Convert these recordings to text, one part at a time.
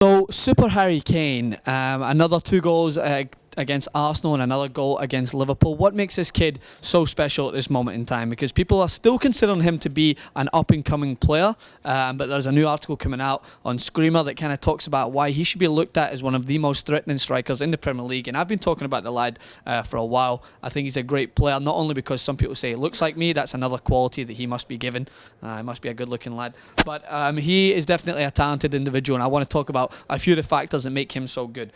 So, Super Harry Kane, another two goals against Arsenal and another goal against Liverpool. What makes this kid so special at this moment in time? Because people are still considering him to be an up-and-coming player, but there's a new article coming out on Screamer that kind of talks about why he should be looked at as one of the most threatening strikers in the Premier League. And I've been talking about the lad for a while. I think he's a great player, not only because some people say he looks like me, that's another quality that he must be given. He must be a good-looking lad. But he is definitely a talented individual, and I want to talk about a few of the factors that make him so good.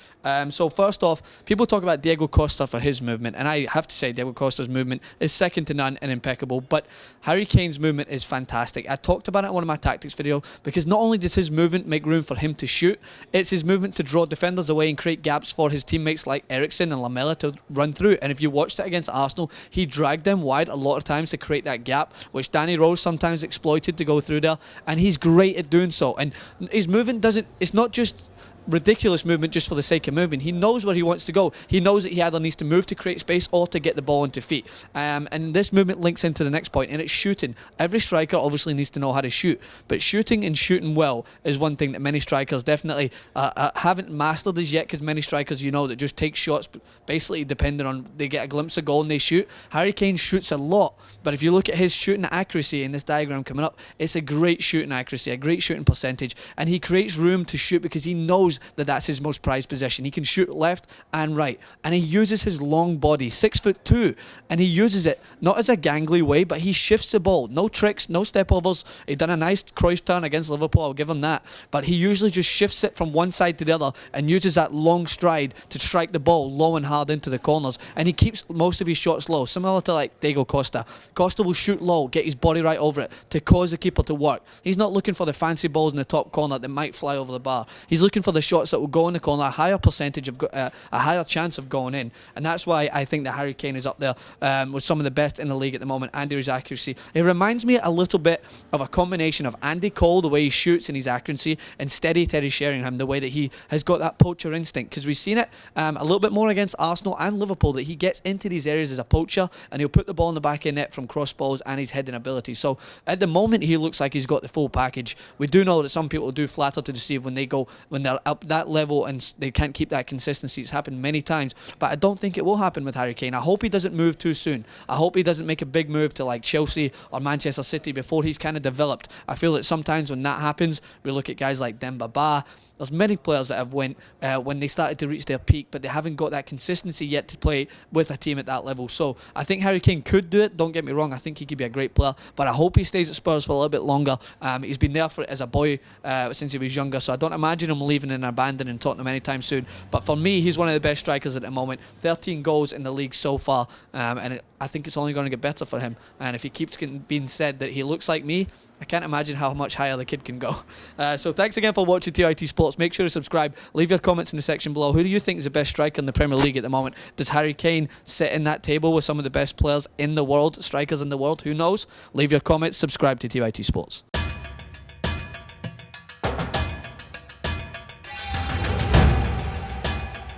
So first off, people talk about Diego Costa for his movement, and I have to say Diego Costa's movement is second to none and impeccable, but Harry Kane's movement is fantastic. I talked about it in one of my tactics videos, because not only does his movement make room for him to shoot, it's his movement to draw defenders away and create gaps for his teammates like Eriksen and Lamela to run through. And if you watched it against Arsenal, he dragged them wide a lot of times to create that gap, which Danny Rose sometimes exploited to go through there, and he's great at doing so. And his movement it's not just ridiculous movement just for the sake of moving. He knows where he wants to go. He knows that he either needs to move to create space or to get the ball into feet. And this movement links into the next point, and it's shooting. Every striker obviously needs to know how to shoot, but shooting and shooting well is one thing that many strikers definitely haven't mastered as yet, because many strikers, that just take shots basically depending on, they get a glimpse of goal and they shoot. Harry Kane shoots a lot, but if you look at his shooting accuracy in this diagram coming up, it's a great shooting accuracy, a great shooting percentage, and he creates room to shoot because he knows that that's his most prized possession. He can shoot left and right, and he uses his long body, 6'2", and he uses it not as a gangly way, but he shifts the ball. No tricks, no step overs. He done a nice Cruyff turn against Liverpool, I'll give him that, but he usually just shifts it from one side to the other and uses that long stride to strike the ball low and hard into the corners, and he keeps most of his shots low, similar to like Diego Costa. Costa will shoot low, get his body right over it to cause the keeper to work. He's not looking for the fancy balls in the top corner that might fly over the bar. He's looking for the shots that will go in the corner, a higher percentage of a higher chance of going in, and that's why I think that Harry Kane is up there with some of the best in the league at the moment. And his accuracy, it reminds me a little bit of a combination of Andy Cole, the way he shoots and his accuracy, and steady Terry Sheringham, the way that he has got that poacher instinct, because we've seen it a little bit more against Arsenal and Liverpool, that he gets into these areas as a poacher and he'll put the ball in the back of net from cross balls and his heading ability. So at the moment he looks like he's got the full package. We do know that some people do flatter to deceive when they're up that level and they can't keep that consistency. It's happened many times, but I don't think it will happen with Harry Kane. I hope he doesn't move too soon. I hope he doesn't make a big move to like Chelsea or Manchester City before he's kind of developed. I feel that sometimes when that happens, we look at guys like Demba Ba. There's many players that have went when they started to reach their peak, but they haven't got that consistency yet to play with a team at that level. So I think Harry Kane could do it. Don't get me wrong. I think he could be a great player, but I hope he stays at Spurs for a little bit longer. He's been there for it as a boy since he was younger, so I don't imagine him leaving and abandoning Tottenham anytime soon. But for me, he's one of the best strikers at the moment. 13 goals in the league so far, and I think it's only going to get better for him. And if he keeps being said that he looks like me, I can't imagine how much higher the kid can go. So thanks again for watching TIT Sports. Make sure to subscribe. Leave your comments in the section below. Who do you think is the best striker in the Premier League at the moment? Does Harry Kane sit in that table with some of the best players in the world, strikers in the world? Who knows? Leave your comments. Subscribe to TIT Sports.